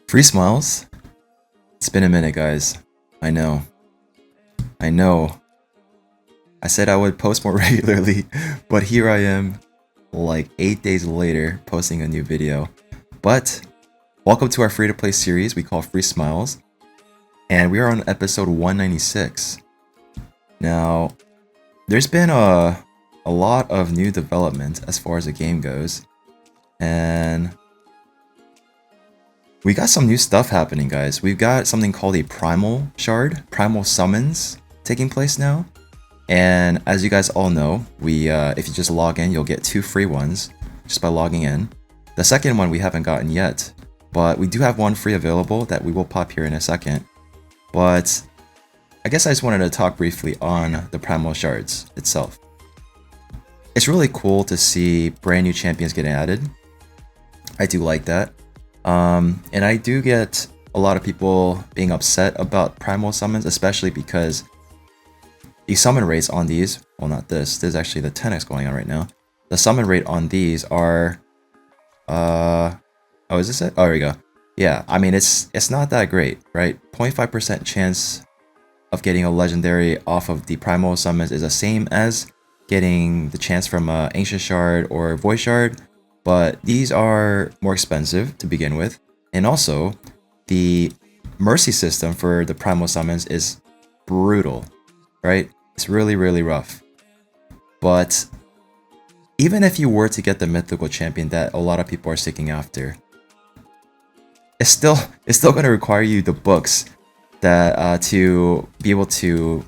Free smiles? It's been a minute, guys. I know. I know. I said I would post more regularly, but here I am, like 8 days later, posting a new video. But welcome to our free to play series we call Free Smiles, and we are on episode 196. Now, there's been a lot of new development as far as the game goes, and we got some new stuff happening, guys. We've got something called a Primal Shard, Primal Summons taking place now. And as you guys all know, if you just log in, you'll get 2 free ones just by logging in. The second one we haven't gotten yet, but we do have one free available that we will pop here in a second. But I guess I just wanted to talk briefly on the Primal Shards itself. It's really cool to see brand new champions getting added. I do like that. And I do get a lot of people being upset about Primal Summons, especially because the summon rates on these, well, not this is actually the 10x going on right now. The summon rate on these are, oh, is this it? Oh, there we go. Yeah, I mean, it's not that great, right? 0.5% chance of getting a legendary off of the Primal Summons is the same as getting the chance from Ancient Shard or Void Shard, but these are more expensive to begin with. And also, the Mercy system for the Primal Summons is brutal, right? It's really, really rough. But even if you were to get the Mythical champion that a lot of people are seeking after, it's still going to require you the books that to be able to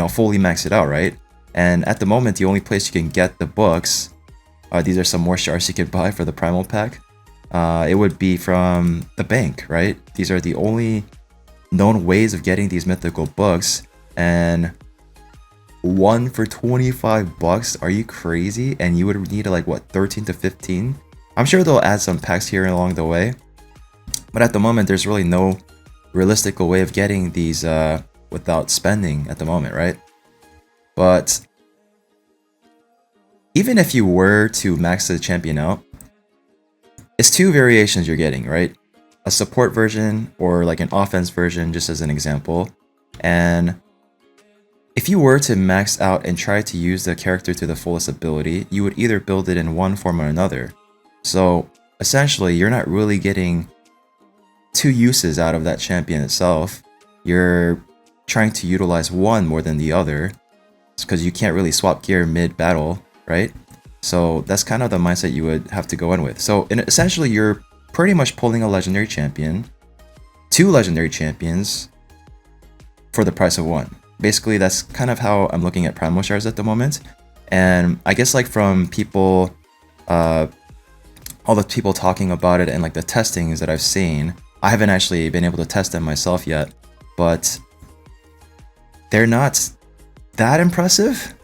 fully max it out, right? And at the moment, the only place you can get the books, these are some more shards you could buy for the Primal pack. It would be from the bank, right? These are the only known ways of getting these mythical books, and one for 25 bucks. Are you crazy? And you would need like what, 13 to 15? I'm sure they'll add some packs here along the way, but at the moment, there's really no realistic way of getting these without spending at the moment, right? But even if you were to max the champion out, it's 2 variations you're getting, right? A support version or like an offense version, just as an example. And if you were to max out and try to use the character to the fullest ability, you would either build it in one form or another. So essentially, you're not really getting 2 uses out of that champion itself. You're trying to utilize one more than the other, because you can't really swap gear mid-battle, right? So that's kind of the mindset you would have to go in with. So essentially, you're pretty much pulling a legendary champion, 2 legendary champions for the price of 1. Basically, that's kind of how I'm looking at Primal Shards at the moment. And I guess like from people, all the people talking about it and like the testings that I've seen, I haven't actually been able to test them myself yet, but they're not that impressive.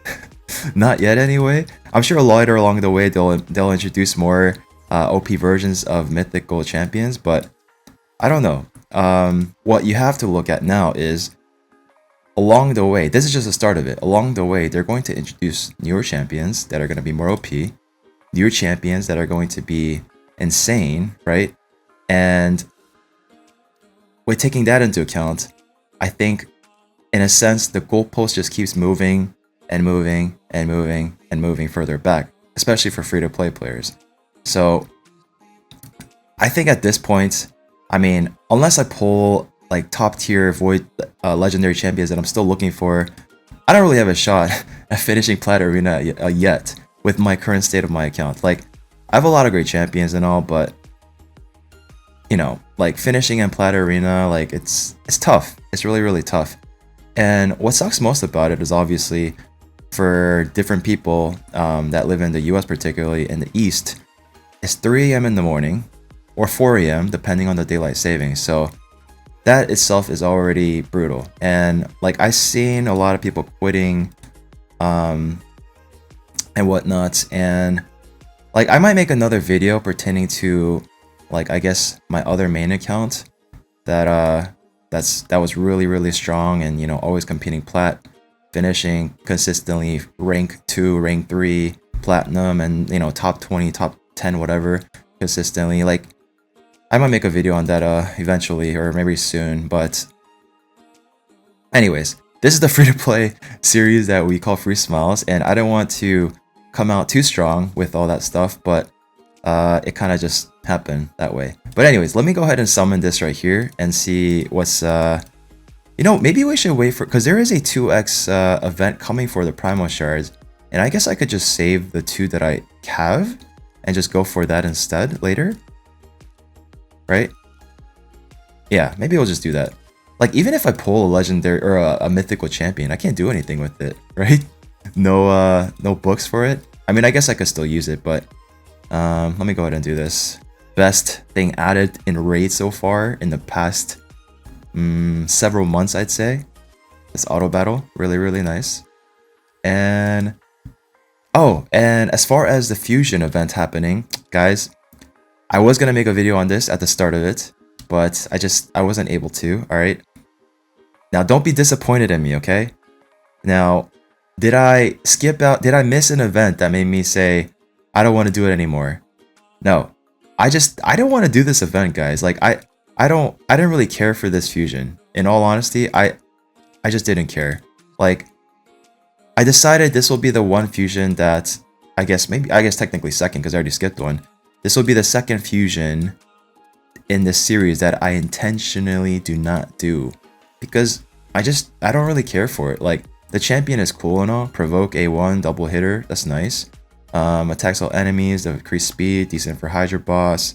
Not yet anyway. I'm sure later along the way they'll introduce more OP versions of mythical champions, but I don't know. What you have to look at now is along the way, this is just the start of it. Along the way, they're going to introduce newer champions that are going to be more OP, newer champions that are going to be insane, right? And with taking that into account, I think in a sense the goalpost just keeps moving and moving and moving and moving further back, especially for free-to-play players. So I think at this point, I mean, unless I pull like top tier void legendary champions that I'm still looking for, I don't really have a shot at finishing Plat Arena yet with my current state of my account. Like, I have a lot of great champions and all, but you know, like finishing in Plat Arena, like it's tough. It's really, really tough. And what sucks most about it is obviously for different people that live in the US, particularly in the East, it's 3 a.m. in the morning or 4 a.m. depending on the daylight savings. So that itself is already brutal. And like I've seen a lot of people quitting and whatnot. And like I might make another video pertaining to like I guess my other main account that was really, really strong and, you know, always competing plat, finishing consistently rank 2, rank 3, platinum, and, you know, top 20, top 10, whatever, consistently. Like I might make a video on that eventually, or maybe soon, but anyways, this is the free-to-play series that we call Free Smiles, and I don't want to come out too strong with all that stuff, but it kind of just happened that way. But anyways, let me go ahead and summon this right here and see what's you know, maybe we should wait for, because there is a 2x event coming for the Primal Shards, and I guess I could just save the 2 that I have and just go for that instead later, right? Yeah, maybe we'll just do that. Like, even if I pull a legendary or a mythical champion, I can't do anything with it, right? No books for it. I mean, I guess I could still use it, but let me go ahead and do this. Best thing added in raid so far in the past several months, I'd say. This auto battle, really nice. And oh, and as far as the fusion event happening, guys, I was gonna make a video on this at the start of it, but I wasn't able to. All right. Now, don't be disappointed in me, okay? Now, did I skip out? Did I miss an event that made me say I don't want to do it anymore? No, I don't want to do this event, guys. Like I didn't really care for this fusion. In all honesty, I just didn't care. Like, I decided this will be the one fusion that I guess technically second, because I already skipped one. This will be the second fusion in this series that I intentionally do not do, because I don't really care for it. Like, the champion is cool and all. Provoke A1 double hitter, that's nice. Attacks all enemies, decrease speed, decent for Hydra boss.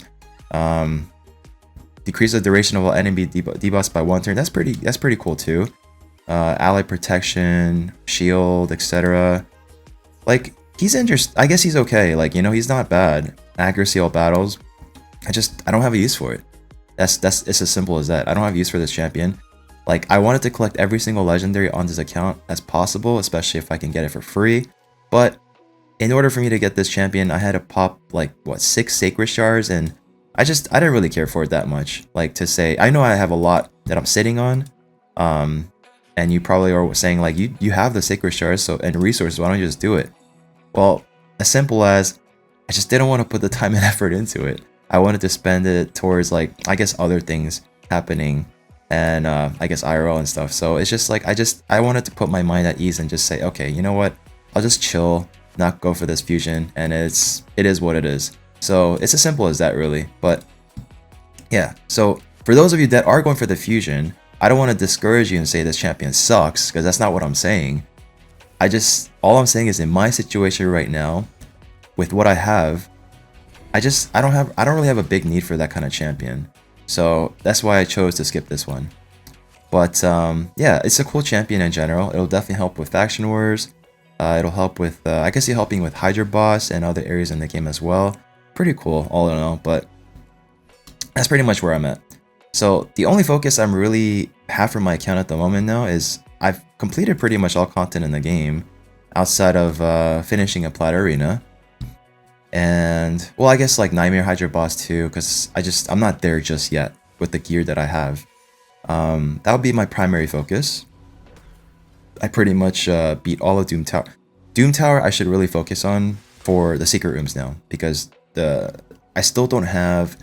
Decrease the duration of all enemy debuffs by 1 turn. That's pretty cool too. Ally protection, shield, etc. Like, he's interesting. I guess he's okay. Like, you know, he's not bad. Accuracy all battles. I don't have a use for it. It's as simple as that. I don't have use for this champion. Like, I wanted to collect every single legendary on this account as possible, especially if I can get it for free. But in order for me to get this champion, I had to pop like what, 6 sacred shards, and I didn't really care for it that much. Like, to say, I know I have a lot that I'm sitting on, and you probably are saying like, you have the sacred shards and resources, why don't you just do it? Well, as simple as I just didn't want to put the time and effort into it. I wanted to spend it towards, like, I guess other things happening, and I guess IRL and stuff. So it's just like I wanted to put my mind at ease and just say, okay, you know what, I'll just chill, not go for this fusion, and it is what it is. So it's as simple as that, really. But yeah, so for those of you that are going for the fusion, I don't want to discourage you and say this champion sucks, because that's not what I'm saying. All I'm saying is, in my situation right now, with what I have, I don't really have a big need for that kind of champion. So that's why I chose to skip this one. But yeah, it's a cool champion in general. It'll definitely help with faction wars. It'll help with, I guess, helping with Hydra boss and other areas in the game as well. Pretty cool, all in all. But that's pretty much where I'm at. So the only focus I'm really have for my account at the moment now is I've completed pretty much all content in the game, outside of finishing a Plat Arena. And, well, I guess like Nightmare Hydra boss too, because I'm not there just yet with the gear that I have. That would be my primary focus. I pretty much beat all of Doom Tower. Doom Tower I should really focus on for the secret rooms now, because I still don't have,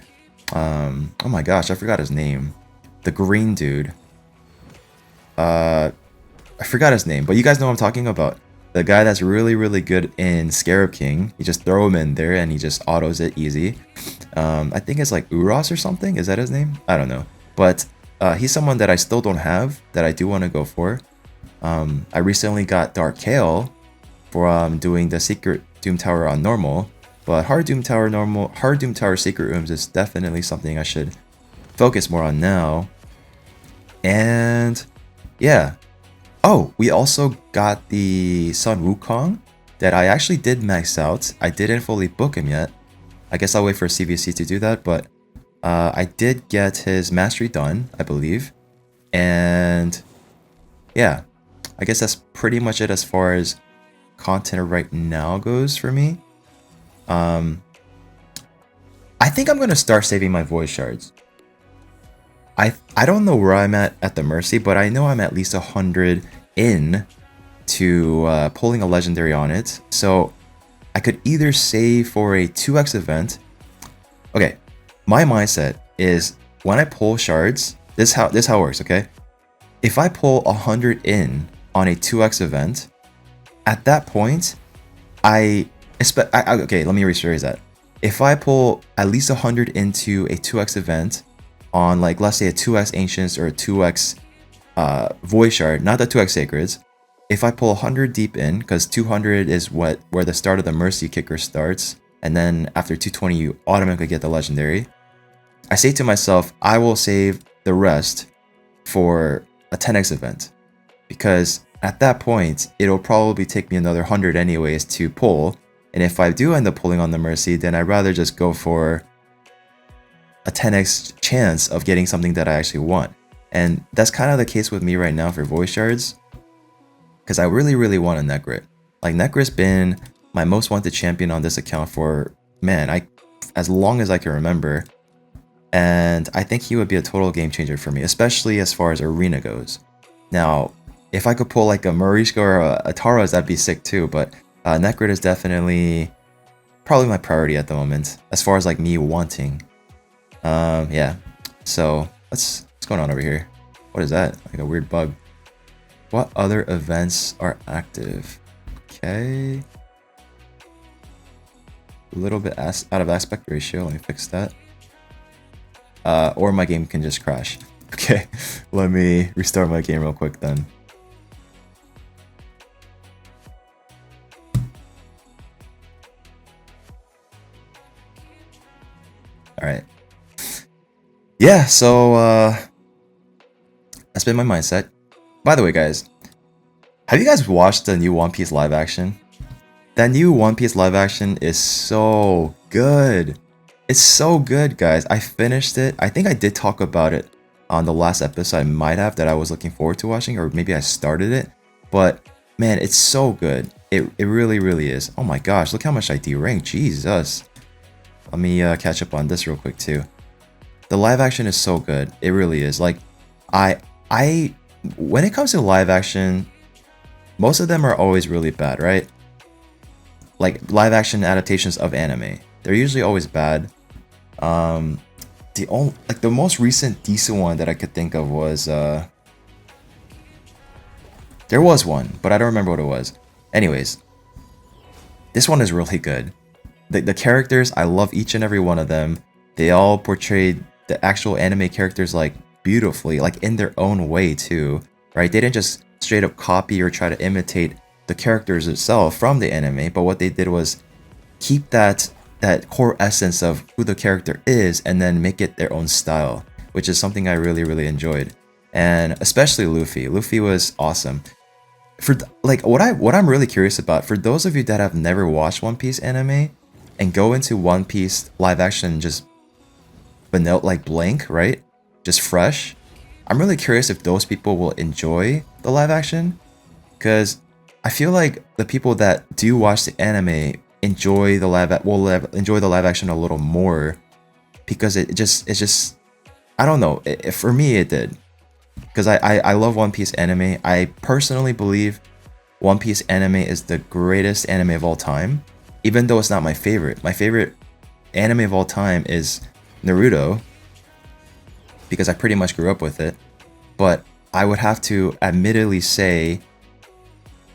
oh my gosh, I forgot his name. The green dude. I forgot his name, but you guys know what I'm talking about. The guy that's really good in Scarab King. You just throw him in there and he just autos it easy. I think it's like Uros or something. Is that his name? I don't know. But he's someone that I still don't have, that I do want to go for. I recently got Dark Kale for doing the secret Doom Tower on normal. But hard Doom Tower secret rooms is definitely something I should focus more on now. And yeah. Oh, we also got the Sun Wukong that I actually did max out. I didn't fully book him yet. I guess I'll wait for CVC to do that, but I did get his mastery done, I believe. And yeah, I guess that's pretty much it as far as content right now goes for me. I think I'm going to start saving my void shards. I don't know where I'm at the Mercy, but I know I'm at least 100 in to pulling a legendary on it. So I could either save for a 2x event. Okay, my mindset is when I pull shards, this how it works, okay? If I pull 100 in on a 2x event, at that point, okay, let me rephrase that. If I pull at least 100 into a 2x event on, like, let's say a 2x Ancients or a 2x Void Shard, not the 2x Sacreds, if I pull 100 deep in, because 200 is where the start of the Mercy Kicker starts, and then after 220 you automatically get the Legendary, I say to myself, I will save the rest for a 10x event, because at that point it'll probably take me another 100 anyways to pull, and if I do end up pulling on the Mercy, then I'd rather just go for a 10x chance of getting something that I actually want. And that's kind of the case with me right now for Void Shards, because I really want a Necrit. Like, Necrit's been my most wanted champion on this account for, man, as long as I can remember. And I think he would be a total game changer for me, especially as far as arena goes. Now, if I could pull like a Marishka or a Tara's, that'd be sick too, but Necrit is definitely probably my priority at the moment, as far as like me wanting. Yeah, so what's going on over here? What is that? Like a weird bug. What other events are active? Okay. A little bit out of aspect ratio. Let me fix that. Or my game can just crash. Okay, let me restart my game real quick then. Alright. Yeah, so that's been my mindset. By the way, guys, have you guys watched the new One Piece live action? That new One Piece live action is so good. It's so good, guys. I finished it. I think I did talk about it on the last episode. I might have, that I was looking forward to watching, or maybe I started it. But man, it's so good. It really is. Oh my gosh, look how much I deranked. Jesus. Let me catch up on this real quick too. The live action is so good. It really is. Like, when it comes to live action, most of them are always really bad, right? Like live action adaptations of anime, they're usually always bad. The most recent decent one that I could think of was there was one, but I don't remember what it was. Anyways, this one is really good. The characters, I love each and every one of them. They all portrayed the actual anime characters like beautifully, like in their own way too, right? They didn't just straight up copy or try to imitate the characters itself from the anime, but what they did was keep that core essence of who the character is and then make it their own style, which is something I really enjoyed. And especially Luffy. Luffy was awesome. For like what I'm really curious about, for those of you that have never watched One Piece anime and go into One Piece live action just vanilla, like blank, right? Just fresh. I'm really curious if those people will enjoy the live action, because I feel like the people that do watch the anime enjoy the live action a little more, because it's just I don't know. For me, it did, because I love One Piece anime. I personally believe One Piece anime is the greatest anime of all time, even though it's not my favorite. My favorite anime of all time is Naruto, because I pretty much grew up with it. But I would have to admittedly say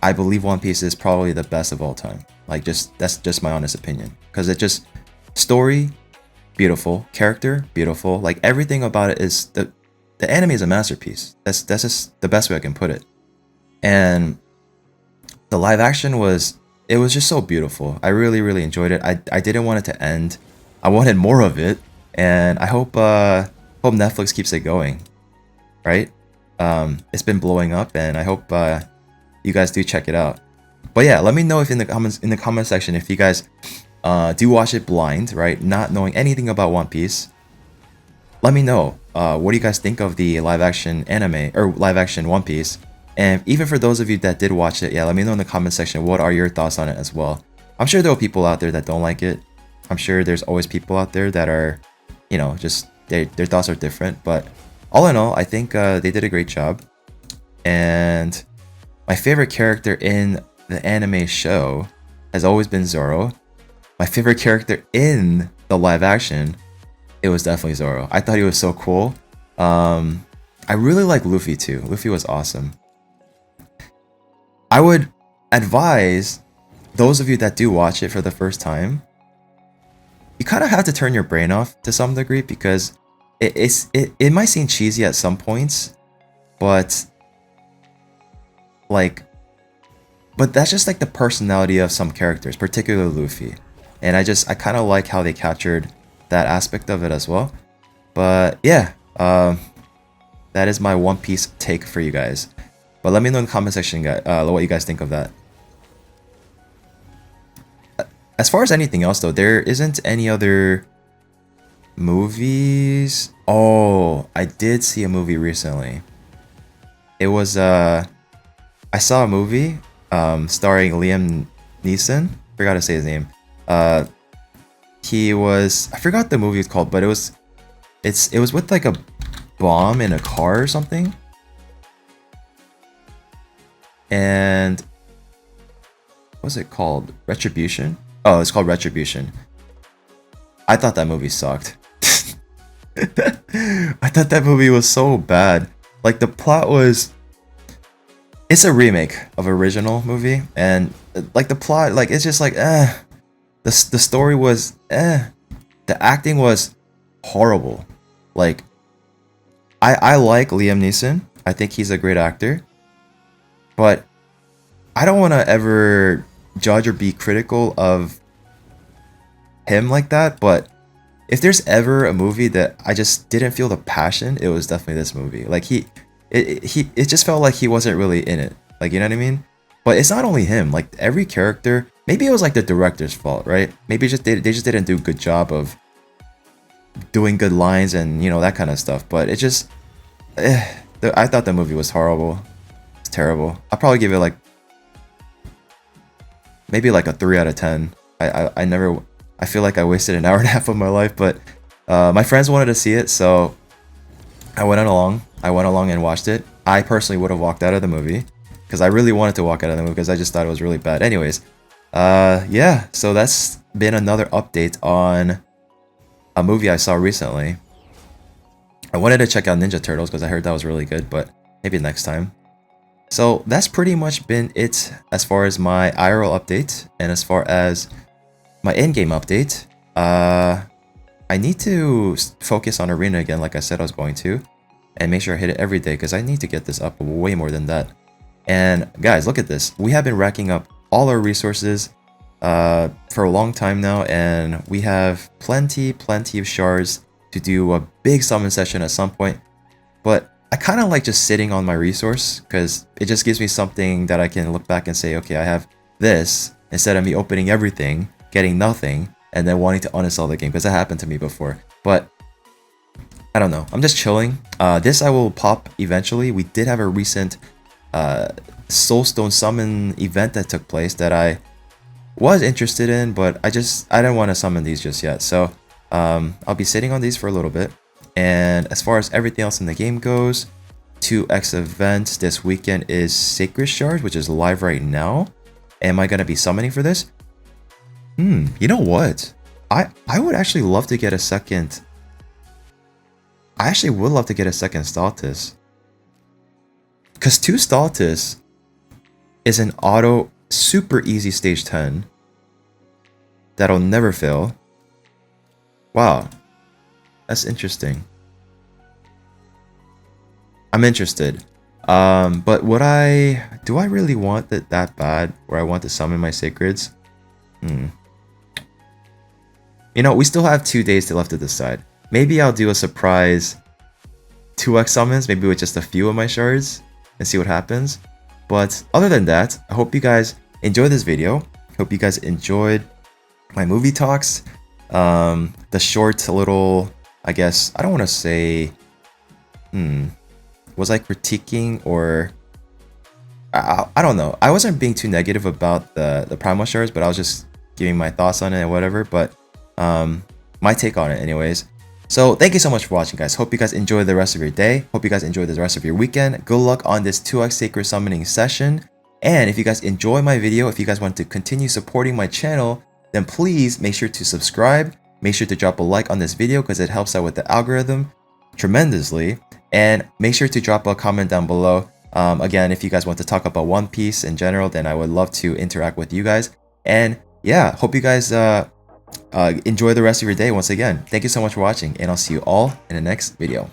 I believe One Piece is probably the best of all time. Like, that's just my honest opinion, because it just, story beautiful, character beautiful, like everything about it is the anime is a masterpiece. That's just the best way I can put it. And the live action was just so beautiful. I really enjoyed it. I didn't want it to end. I wanted more of it, and I hope Netflix keeps it going. Right? It's been blowing up, and I hope you guys do check it out. But yeah, let me know if in the comment section if you guys do watch it blind, right? Not knowing anything about One Piece. Let me know. What do you guys think of the live action anime or live action One Piece? And even for those of you that did watch it, yeah, let me know in the comment section what are your thoughts on it as well. I'm sure there are people out there that don't like it. I'm sure there's always people out there that are, you know, just their thoughts are different. But all in all, I think they did a great job. And my favorite character in the anime show has always been Zoro. My favorite character in the live action It was definitely Zoro. I thought he was so cool. I really like Luffy too. Luffy was awesome. I would advise those of you that do watch it for the first time, you kind of have to turn your brain off to some degree because it might seem cheesy at some points, but like, but that's just like the personality of some characters, particularly Luffy. And I kind of like how they captured that aspect of it as well. But yeah, that is my One Piece take for you guys. But let me know in the comment section, what you guys think of that. As far as anything else though, there isn't any other movies. Oh, I did see a movie recently. It was I saw a movie starring Liam Neeson. Forgot to say his name. He was, I forgot the movie was called, but it was with like a bomb in a car or something. And what's it called? Retribution? Oh, it's called Retribution. I thought that movie sucked. I thought that movie was so bad. Like the plot was, it's a remake of original movie, and like the plot, like it's just like the story was the acting was horrible. Like I like Liam Neeson. I think he's a great actor. But I don't want to ever judge or be critical of him like that, but if there's ever a movie that I just didn't feel the passion, it was definitely this movie. Like it just felt like he wasn't really in it. Like, you know what I mean? But it's not only him. Like every character, maybe it was like the director's fault, right? Maybe they just didn't do a good job of doing good lines and, you know, that kind of stuff. But it just, I thought the movie was horrible. It's terrible. I'll probably give it like maybe like a 3 out of 10. I feel like I wasted an hour and a half of my life, but my friends wanted to see it, so I went along and watched it. I personally would have walked out of the movie because I really wanted to walk out of the movie because I just thought it was really bad. Anyways, yeah, so that's been another update on a movie I saw recently. I wanted to check out Ninja Turtles because I heard that was really good, but maybe next time. So that's pretty much been it as far as my IRL update, and as far as my in-game update. I need to focus on Arena again, like I said I was going to, and make sure I hit it every day because I need to get this up way more than that. And guys, look at this. We have been racking up all our resources for a long time now, and we have plenty of shards to do a big summon session at some point. But I kind of like just sitting on my resource because it just gives me something that I can look back and say, okay, I have this, instead of me opening everything, getting nothing, and then wanting to uninstall the game, because that happened to me before. But I don't know, I'm just chilling. This I will pop eventually. We did have a recent Soulstone summon event that took place that I was interested in, but I didn't want to summon these just yet. So I'll be sitting on these for a little bit. And as far as everything else in the game goes, 2x event this weekend is Sacred Shards, which is live right now. Am I going to be summoning for this? You know what? I would actually love to get a second. I actually would love to get a second Staltis. Because 2 Staltis is an auto super easy stage 10 that'll never fail. Wow. That's interesting. I'm interested. But do I really want it that bad where I want to summon my Sacreds? You know, we still have 2 days left to decide. Maybe I'll do a surprise 2x summons, maybe with just a few of my shards, and see what happens. But other than that, I hope you guys enjoyed this video. Hope you guys enjoyed my movie talks. The short little, I guess, I don't want to say, was I critiquing or, I don't know. I wasn't being too negative about the Primal shards, but I was just giving my thoughts on it and whatever, but my take on it anyways. So thank you so much for watching, guys. Hope you guys enjoy the rest of your day. Hope you guys enjoy the rest of your weekend. Good luck on this 2x Sacred Summoning session. And if you guys enjoy my video, if you guys want to continue supporting my channel, then please make sure to subscribe make sure to drop a like on this video because it helps out with the algorithm tremendously. And make sure to drop a comment down below. Again, if you guys want to talk about One Piece in general, then I would love to interact with you guys. And yeah, hope you guys enjoy the rest of your day once again. Thank you so much for watching, and I'll see you all in the next video.